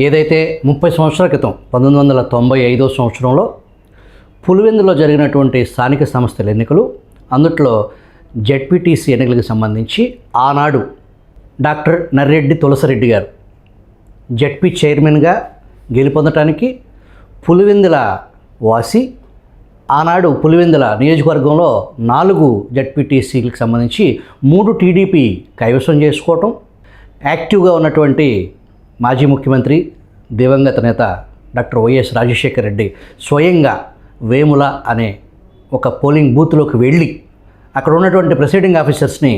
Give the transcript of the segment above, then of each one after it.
ఏదైతే 30 సంవత్సరాల క్రితం 1995 సంవత్సరంలో పులివెందులో జరిగినటువంటి స్థానిక సంస్థల ఎన్నికలు, అందుట్లో జెడ్పీటీసీ ఎన్నికలకు సంబంధించి ఆనాడు డాక్టర్ నర్రెడ్డి తులసిరెడ్డి గారు జెడ్పీ చైర్మన్గా గెలుపొందటానికి పులివెందుల వాసి ఆనాడు పులివెందుల నియోజకవర్గంలో 4 జెడ్పీటీసీలకు సంబంధించి 3 టీడీపీ కైవసం చేసుకోవటం, యాక్టివ్గా ఉన్నటువంటి మాజీ ముఖ్యమంత్రి దివంగత నేత డాక్టర్ వైఎస్ రాజశేఖర రెడ్డి స్వయంగా వేముల అనే ఒక పోలింగ్ బూత్లోకి వెళ్ళి అక్కడ ఉన్నటువంటి ప్రిసైడింగ్ ఆఫీసర్స్ని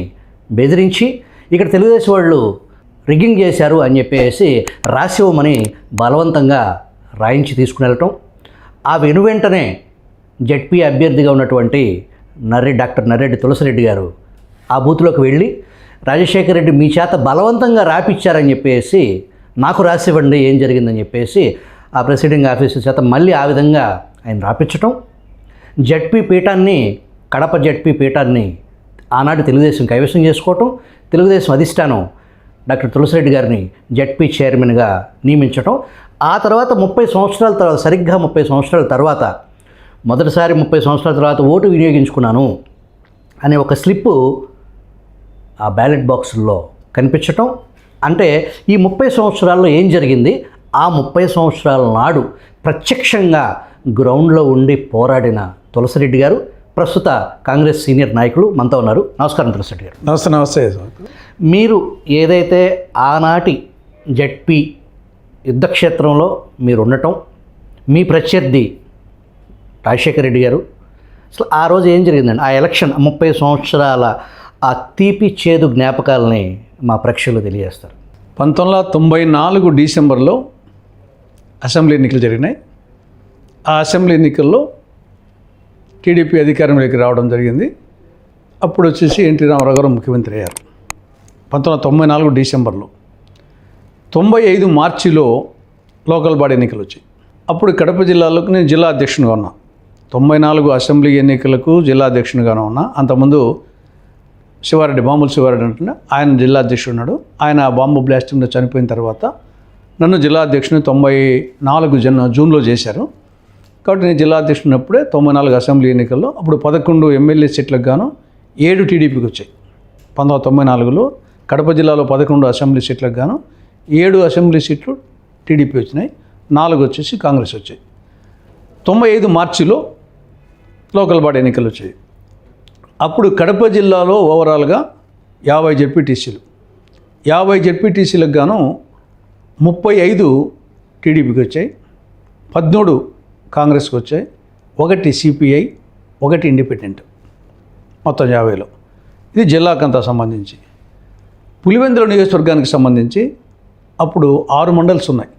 బెదిరించి ఇక్కడ తెలుగుదేశం వాళ్ళు రిగ్గింగ్ చేశారు అని చెప్పేసి రాసివ్వమని బలవంతంగా రాయించి తీసుకుని వెళ్ళటం, ఆ వెనువెంటనే జెడ్పీ అభ్యర్థిగా ఉన్నటువంటి డాక్టర్ నర్రెడ్డి తులసిరెడ్డి గారు ఆ బూత్లోకి వెళ్ళి రాజశేఖర రెడ్డి మీ చేత బలవంతంగా రాపిచ్చారని చెప్పేసి నాకు రాసివ్వండి ఏం జరిగిందని చెప్పేసి ఆ ప్రెసిడింగ్ ఆఫీసర్ చేత మళ్ళీ ఆ విధంగా ఆయన రాపించటం, జెడ్పీ పీఠాన్ని కడప జెడ్పీ పీఠాన్ని ఆనాడు తెలుగుదేశం కైవసం చేసుకోవటం, తెలుగుదేశం అధిష్టానం డాక్టర్ తులసిరెడ్డి గారిని జెడ్పీ చైర్మన్గా నియమించటం, ఆ తర్వాత 30 సంవత్సరాల తర్వాత సరిగ్గా 30 సంవత్సరాల తర్వాత మొదటిసారి 30 సంవత్సరాల తర్వాత ఓటు వినియోగించుకున్నాను అనే ఒక స్లిప్పు ఆ బ్యాలెట్ బాక్సుల్లో కనిపించటం. అంటే ఈ 30 సంవత్సరాల్లో ఏం జరిగింది, ఆ 30 సంవత్సరాల నాడు ప్రత్యక్షంగా గ్రౌండ్లో ఉండి పోరాడిన తులసిరెడ్డి గారు ప్రస్తుత కాంగ్రెస్ సీనియర్ నాయకులు మనతో ఉన్నారు. నమస్కారం తులసిరెడ్డి గారు. నమస్తే. మీరు ఏదైతే ఆనాటి జెడ్పీ యుద్ధక్షేత్రంలో మీరు ఉండటం, మీ ప్రత్యర్థి రాజశేఖర రెడ్డి గారు, అసలు ఆ రోజు ఏం జరిగిందండి, ఆ ఎలక్షన్ 30 సంవత్సరాల ఆ తీపి చేదు జ్ఞాపకాలని మా ప్రేక్షకులు తెలియజేస్తారు. 1994 డిసెంబర్లో అసెంబ్లీ ఎన్నికలు జరిగినాయి. ఆ అసెంబ్లీ ఎన్నికల్లో టీడీపీ అధికారంలోకి రావడం జరిగింది. అప్పుడు వచ్చేసి ఎన్టీ రామారావు గారు ముఖ్యమంత్రి అయ్యారు 1994 డిసెంబర్లో. 95 మార్చిలో లోకల్ బాడీ ఎన్నికలు వచ్చాయి. అప్పుడు కడప జిల్లాలోకి నేను జిల్లా అధ్యక్షునిగా ఉన్నా. 94 అసెంబ్లీ ఎన్నికలకు జిల్లా అధ్యక్షునిగానే ఉన్నా. అంతకుముందు శివారెడ్డి, బాంబుల శివారెడ్డి అంటున్నా, ఆయన జిల్లా అధ్యక్షుడు ఉన్నాడు. ఆయన బాంబు బ్లాస్టింగ్లో చనిపోయిన తర్వాత నన్ను జిల్లా అధ్యక్షుని 94 జూన్లో చేశారు. కాబట్టి నేను జిల్లా అధ్యక్షుడు ఉన్నప్పుడే 94 అసెంబ్లీ ఎన్నికల్లో అప్పుడు 11 ఎమ్మెల్యే సీట్లకు గాను 7 టీడీపీకి వచ్చాయి. 1994లో కడప జిల్లాలో 11 అసెంబ్లీ సీట్లకు గాను 7 అసెంబ్లీ సీట్లు టీడీపీ వచ్చినాయి, 4 వచ్చేసి కాంగ్రెస్ వచ్చాయి. 95 మార్చిలో లోకల్ బాడీ ఎన్నికలు వచ్చాయి. అప్పుడు కడప జిల్లాలో ఓవరాల్గా 50 జెడ్పీటీసీలు, 50 జెడ్పీటీసీలకు గాను 35 టీడీపీకి వచ్చాయి, 13 కాంగ్రెస్కి వచ్చాయి, 1 సిపిఐ, 1 ఇండిపెండెంట్, మొత్తం 50లో. ఇది జిల్లాకంతా సంబంధించి. పులివెందుల నియోజకవర్గానికి సంబంధించి అప్పుడు 6 మండల్స్ ఉన్నాయి.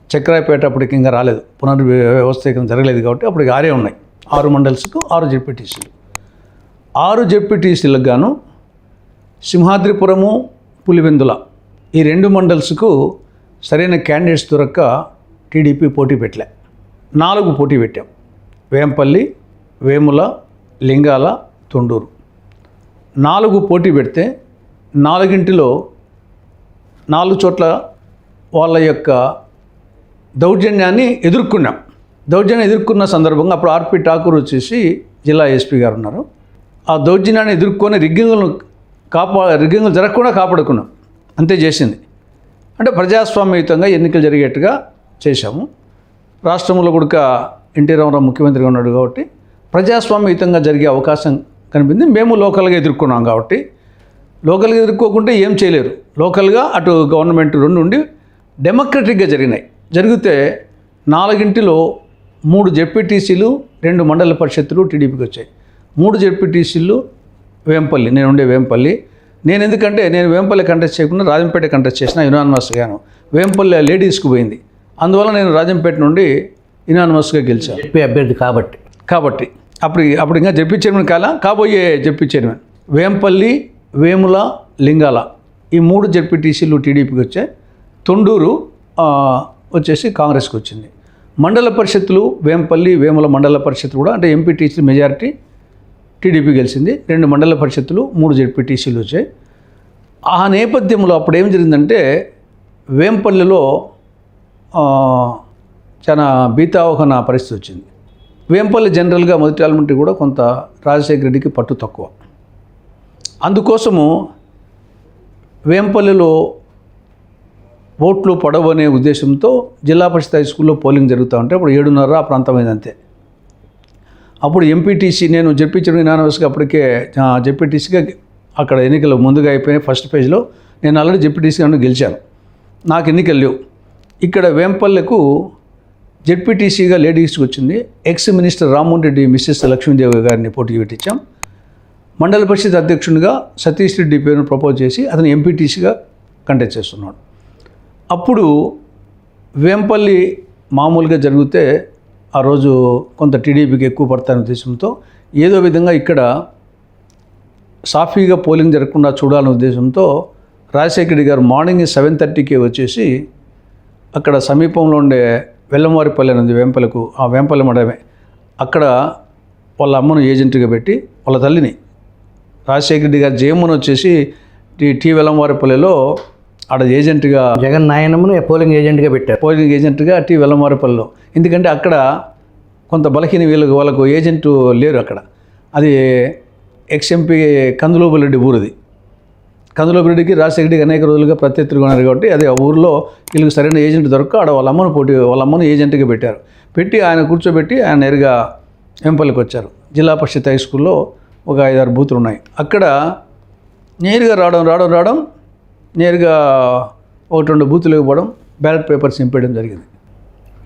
చక్రాయపేట అప్పటికి ఇంకా రాలేదు, పునర్వ్యవస్థీకరణ జరగలేదు కాబట్టి అప్పటికి 6 ఉన్నాయి. 6 మండల్స్కు 6 జెడ్పీటీసీలు. 6 జెడ్పీటీసీలకు గాను సింహాద్రిపురము, పులివెందుల ఈ 2 మండల్స్కు సరైన క్యాండిడేట్స్ దొరక్క టీడీపీ పోటీ పెట్టలే. 4 పోటీ పెట్టాం. వేంపల్లి, వేముల, లింగాల, తొండూరు 4 పోటీ పెడితే 4గింటిలో 4 చోట్ల వాళ్ళ యొక్క దౌర్జన్యాన్ని ఎదుర్కొన్నాం. దౌర్జన్యం ఎదుర్కొన్న సందర్భంగా అప్పుడు ఆర్పి ఠాకూర్ వచ్చేసి జిల్లా ఎస్పీ గారు ఉన్నారు. ఆ దౌర్జన్యాన్ని ఎదుర్కొని రిగ్గింగులు జరగకుండా కాపాడుకున్నాం. అంతే చేసింది. అంటే ప్రజాస్వామ్యయుతంగా ఎన్నికలు జరిగేట్టుగా చేశాము. రాష్ట్రంలో కూడా ఎన్టీ రామారావు ముఖ్యమంత్రిగా ఉన్నాడు కాబట్టి ప్రజాస్వామ్యయుతంగా జరిగే అవకాశం కనిపించింది. మేము లోకల్గా ఎదుర్కొన్నాం కాబట్టి, లోకల్గా ఎదుర్కోకుంటే ఏం చేయలేరు. లోకల్గా అటు గవర్నమెంట్ 2 ఉండి డెమోక్రటిక్గా జరిగినాయి. జరిగితే 4గింటిలో 3 జెడ్పీటీసీలు, 2 మండల పరిషత్తులు టీడీపీకి వచ్చాయి. 3 జెడ్పీటీసీలు వేంపల్లి, నేను ఉండే వేంపల్లి. ఎందుకంటే నేను వేంపల్లి కంటెస్ట్ చేయకుండా రాజంపేట కంటెస్ట్ చేసిన, యునానిమస్గాను. వేంపల్లి లేడీస్కి పోయింది, అందువల్ల నేను రాజంపేట నుండి యునానిమస్గా గెలిచాను. జెడ్పీ అభ్యర్థి కాబట్టి అప్పుడు ఇంకా జెడ్పీ చైర్మన్ కాబోయే జెడ్పీ చైర్మన్. వేంపల్లి, వేముల, లింగాల ఈ 3 జెడ్పీటీసీలు టీడీపీకి వచ్చాయి. తొండూరు వచ్చేసి కాంగ్రెస్కి వచ్చింది. మండల పరిషత్తులు వేంపల్లి, వేముల మండల పరిషత్తులు కూడా, అంటే ఎంపీటీసీ మెజారిటీ టీడీపీ గెలిచింది. 2 మండల పరిషత్తులు, 3 జెడ్పీటీసీలు వచ్చాయి. ఆ నేపథ్యంలో అప్పుడు ఏం జరిగిందంటే వేంపల్లిలో చాలా భీతావహన పరిస్థితి వచ్చింది. వేంపల్లి జనరల్గా మొదటి ఎలిమెంటరీ కూడా కొంత రాజశేఖర రెడ్డికి పట్టు తక్కువ. అందుకోసము వేంపల్లిలో ఓట్లు పడవనే ఉద్దేశంతో జిల్లా పరిషత్ హై స్కూల్లో పోలింగ్ జరుగుతూ ఉంటే అప్పుడు 7:30 ఆ ప్రాంతమైంది అంతే. అప్పుడు ఎంపీటీసీ నేను జెడ్పీటీసీ నానవస్గా అప్పటికే జెడ్పీటీసీగా అక్కడ ఎన్నికలు ముందుగా అయిపోయినాయి. ఫస్ట్ పేజ్లో నేను ఆల్రెడీ జెడ్పీటీసీగా గెలిచాను, నాకు ఎన్నికలు లేవు. ఇక్కడ వేంపల్లెకు జెడ్పీటీసీగా లేడీస్కి వచ్చింది. Ex minister Rammohan Reddy Mrs Lakshmidevi గారిని పోటీ పెట్టించాం. మండల పరిషత్ అధ్యక్షునిగా సతీష్ రెడ్డి పేరును ప్రపోజ్ చేసి అతను ఎంపీటీసీగా కంటెస్ట్ చేస్తున్నాడు. అప్పుడు వేంపల్లి మామూలుగా జరిగితే ఆ రోజు కొంత టీడీపీకి ఎక్కువ పడతానే ఉద్దేశంతో ఏదో విధంగా ఇక్కడ సాఫీగా పోలింగ్ జరగకుండా చూడాలనే ఉద్దేశంతో రాజశేఖర రెడ్డి గారు మార్నింగ్ 7:30కి వచ్చేసి అక్కడ సమీపంలో ఉండే వెల్లంవారిపల్లి అనేది వేంపల్లకు, ఆ వేంపల్లి మండలమే, అక్కడ వాళ్ళ అమ్మను ఏజెంట్గా పెట్టి వాళ్ళ తల్లిని రాజశేఖర రెడ్డి గారు జయమ్మను వచ్చేసి టీ వెల్లంవారిపల్లిలో ఆడ ఏజెంట్గా జగన్ నాయనమ్మను పోలింగ్ ఏజెంట్గా పెట్టారు. పోలింగ్ ఏజెంట్గా టీ వెల్లంవారిపల్లిలో. ఎందుకంటే అక్కడ కొంత బలహీన వాళ్ళకు ఏజెంటు లేరు అక్కడ. అది ఎక్స్ఎంపీ కందులోబులరెడ్డి ఊరిది. కందులోబులరెడ్డికి రాజశేఖర రెడ్డికి అనేక రోజులుగా ప్రత్యర్థులుగా ఉన్నారు కాబట్టి అది ఆ ఊరిలో వీళ్ళకి సరైన ఏజెంట్ దొరక ఆడ వాళ్ళ అమ్మను ఏజెంట్గా పెట్టారు. పెట్టి ఆయన కూర్చోబెట్టి ఆయన నేరుగా వేంపల్లికి వచ్చారు. జిల్లా పరిషత్ హై స్కూల్లో ఒక 5-6 బూతులు ఉన్నాయి. అక్కడ నేరుగా రావడం నేరుగా 1-2 బూతులు ఇవ్వడం, బ్యాలెట్ పేపర్స్ నింపేయడం జరిగింది.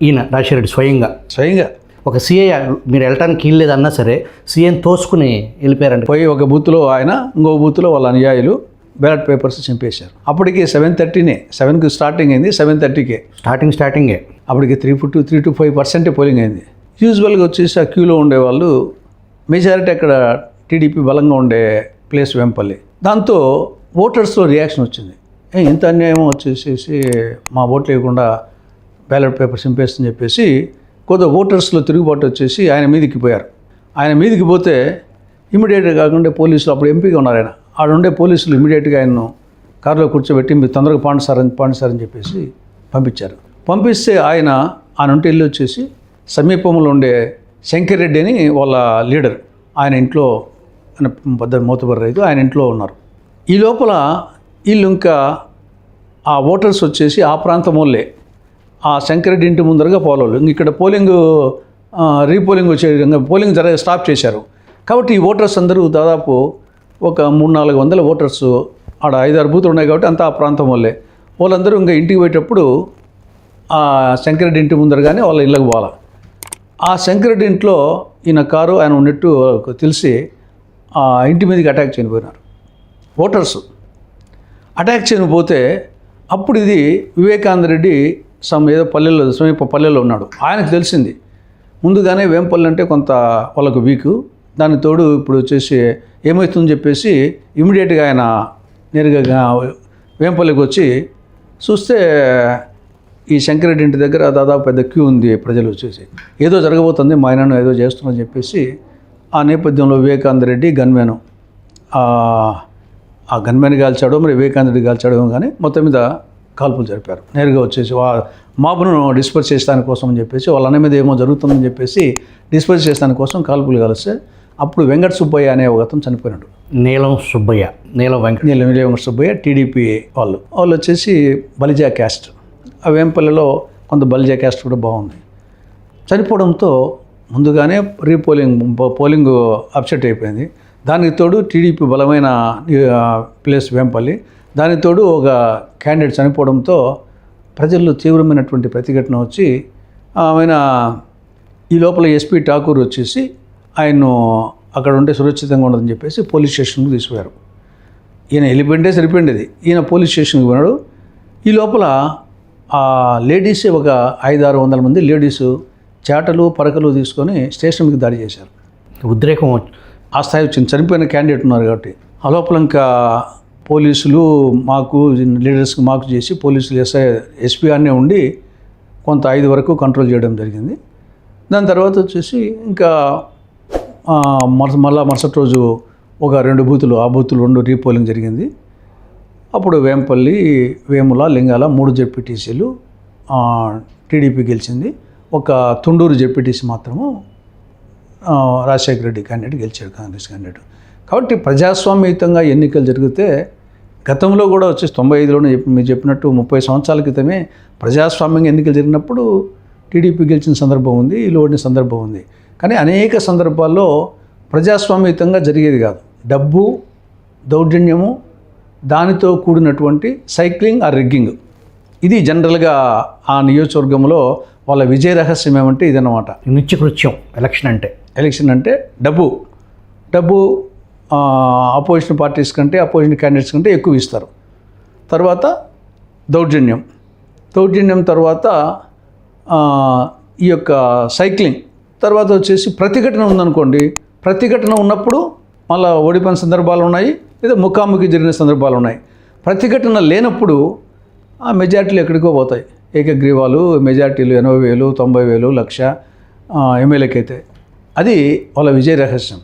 ఈయన రాజశేఖర రెడ్డి స్వయంగా ఒక సీఐ మీరు వెళ్ళటానికి వీల్లేదన్నా సరే సీఎం తోసుకుని వెళ్ళిపోయారండి. పోయి ఒక బూత్లో ఆయన, ఇంకో బూత్లో వాళ్ళ అనుయాయులు బ్యాలెట్ పేపర్స్ చింపేశారు. అప్పటికి 7:30నే, 7కి స్టార్టింగ్ అయింది, 7:30కే స్టార్టింగే అప్పటికి 3 to 5% పోలింగ్ అయింది. యూజువల్గా వచ్చేసి ఆ క్యూలో ఉండేవాళ్ళు మెజారిటీ అక్కడ టీడీపీ బలంగా ఉండే ప్లేస్ వేంపల్లి. దాంతో ఓటర్స్లో రియాక్షన్ వచ్చింది. ఇంత అన్యాయం వచ్చేసేసి మా ఓట్లు వేయకుండా బ్యాలెట్ పేపర్ చింపేస్తుందని చెప్పేసి కొద్దిగా ఓటర్స్లో తిరుగుబాటు వచ్చేసి ఆయన మీదకి పోయారు. ఆయన మీదకి పోతే ఇమీడియట్గా కాకుండా పోలీసులు, అప్పుడు ఎంపీగా ఉన్నారు ఆయన, ఆడ ఉండే పోలీసులు ఇమీడియట్గా ఆయన్ను కారులో కూర్చోబెట్టి మీరు తొందరగా పాండి సార్ అని చెప్పేసి పంపించారు. పంపిస్తే ఆయన నుండి వెళ్ళి వచ్చేసి సమీపంలో ఉండే శంకర్ రెడ్డి అని వాళ్ళ లీడర్, ఆయన ఇంట్లో, ఆయన పెద్ద మోతుబర్ రైతు, ఆయన ఇంట్లో ఉన్నారు. ఈ లోపల వీళ్ళు ఇంకా ఆ ఓటర్స్ వచ్చేసి ఆ ప్రాంతం వాళ్ళే ఆ శంకరెడ్డి ఇంటి ముందరగా పోలవాళ్ళు ఇక్కడ రీపోలింగ్ వచ్చే విధంగా పోలింగ్ స్టాప్ చేశారు. కాబట్టి ఈ ఓటర్స్ అందరూ దాదాపు ఒక 300-400 ఓటర్స్ ఆడ 5-6 బూతులు ఉన్నాయి కాబట్టి అంతా ఆ ప్రాంతం వాళ్ళే. వాళ్ళందరూ ఇంకా ఇంటికి పోయేటప్పుడు ఆ శంకరెడ్డి ఇంటి ముందరగానే వాళ్ళ ఇళ్ళకి పోవాలి. ఆ శంకరెడ్డి ఇంట్లో ఈయన కారు ఆయన ఉన్నట్టు తెలిసి ఆ ఇంటి మీదకి అటాక్ చేయబోయినారు ఓటర్స్. అటాక్ చేయకపోతే అప్పుడు ఇది వివేకానంద రెడ్డి ఏదో సమీప పల్లెల్లో ఉన్నాడు. ఆయనకు తెలిసింది ముందుగానే వేంపల్లి అంటే కొంత వాళ్ళకు వీకు, దానికి తోడు ఇప్పుడు వచ్చేసి ఏమవుతుందని చెప్పేసి ఇమీడియట్గా ఆయన నేరుగా వేంపల్లికి వచ్చి చూస్తే ఈ శంకరెడ్డి ఇంటి దగ్గర దాదాపు పెద్ద క్యూ ఉంది. ప్రజలు వచ్చేసి ఏదో జరగబోతుంది, మా ఆయనను ఏదో చేస్తున్నారని చెప్పేసి ఆ నేపథ్యంలో వివేకానంద రెడ్డి గన్మెను ఆ గన్మెన్ కాల్చాడో మరి వివేకానంద రెడ్డి కాల్చాడో కానీ మొత్తం మీద కాల్పులు జరిపారు. నేరుగా వచ్చేసి మాబును డిస్పర్స్ చేసడానికి కోసం అని చెప్పేసి వాళ్ళ అన్న మీద ఏమో జరుగుతుందని చెప్పేసి డిస్పర్స్ చేసడానికి కోసం కాల్పులు కలిస్తే అప్పుడు వెంకట సుబ్బయ్య అనే ఒక అతను చనిపోయినాడు. నీలం వెంకట సుబ్బయ్య టీడీపీ వాళ్ళు వచ్చేసి బలిజా క్యాస్ట్. ఆ వేంపల్లిలో కొంత బలిజా క్యాస్ట్ కూడా బాగుంది. చనిపోవడంతో ముందుగానే పోలింగ్ అప్సెట్ అయిపోయింది. దానికి తోడు టీడీపీ బలమైన ప్లేస్ వేంపల్లి, దానికి తోడు ఒక క్యాండిడేట్ చనిపోవడంతో ప్రజల్లో తీవ్రమైనటువంటి ప్రతిఘటన వచ్చి ఆయన ఈ లోపల ఎస్పీ ఠాకూర్ వచ్చేసి ఆయన్ను అక్కడ ఉంటే సురక్షితంగా ఉండదని చెప్పేసి పోలీస్ స్టేషన్కి తీసుకుపోయారు. ఈయన వెళ్ళిపోయింటే సరిపోయింది, ఈయన పోలీస్ స్టేషన్కి పోయినాడు. ఈ లోపల ఆ లేడీసే ఒక 500-600 మంది లేడీసు చాటలు పరకలు తీసుకొని స్టేషన్ మీద దాడి చేశారు. ఉద్రేకం ఆ స్థాయి వచ్చింది. చనిపోయిన క్యాండిడేట్ ఉన్నారు కాబట్టి ఆ లోపల ఇంకా పోలీసులు మాకు లీడర్స్కి మాకు చేసి పోలీసులు ఎస్పీ అనే ఉండి కొంత 5 వరకు కంట్రోల్ చేయడం జరిగింది. దాని తర్వాత వచ్చేసి ఇంకా మరుసటి రోజు ఒక 2 బూతులు, ఆ బూతులు 2 రీపోలింగ్ జరిగింది. అప్పుడు వేంపల్లి, వేముల, లింగాల 3 జెడ్పీటీసీలు టీడీపీ గెలిచింది. ఒక తుండూరు జెడ్పీటీసీ మాత్రము రాజశేఖర రెడ్డి క్యాండిడేట్ గెలిచాడు, కాంగ్రెస్ క్యాండిడేట్. కాబట్టి ప్రజాస్వామ్యయుతంగా ఎన్నికలు జరిగితే గతంలో కూడా వచ్చేసి 95లోనే మీరు చెప్పినట్టు 30 సంవత్సరాల క్రితమే ప్రజాస్వామ్యంగా ఎన్నికలు జరిగినప్పుడు టీడీపీ గెలిచిన సందర్భం ఉంది, వీళ్ళు ఓడిన సందర్భం ఉంది. కానీ అనేక సందర్భాల్లో ప్రజాస్వామ్యయుతంగా జరిగేది కాదు. డబ్బు, దౌర్జన్యము, దానితో కూడినటువంటి సైక్లింగ్ ఆర్ రిగ్గింగ్, ఇది జనరల్గా ఆ నియోజకవర్గంలో వాళ్ళ విజయ రహస్యం ఏమంటే ఇదన్నమాట. నిత్యకృత్యం ఎలక్షన్ అంటే డబ్బు అపోజిషన్ పార్టీస్ కంటే, అపోజిషన్ క్యాండిడేట్స్ కంటే ఎక్కువ ఇస్తారు. తర్వాత దౌర్జన్యం తర్వాత ఈ యొక్క సైక్లింగ్, తర్వాత వచ్చేసి ప్రతిఘటన ఉందనుకోండి, ప్రతిఘటన ఉన్నప్పుడు మళ్ళీ ఓడిపోయిన సందర్భాలు ఉన్నాయి, లేదా ముఖాముఖి జరిగిన సందర్భాలు ఉన్నాయి. ప్రతిఘటన లేనప్పుడు ఆ మెజార్టీలు ఎక్కడికో పోతాయి. ఏకగ్రీవాలు మెజార్టీలు 80,000, 90,000, 1,00,000 ఎమ్మెల్యేకి అయితే. అది వాళ్ళ విజయ రహస్యం.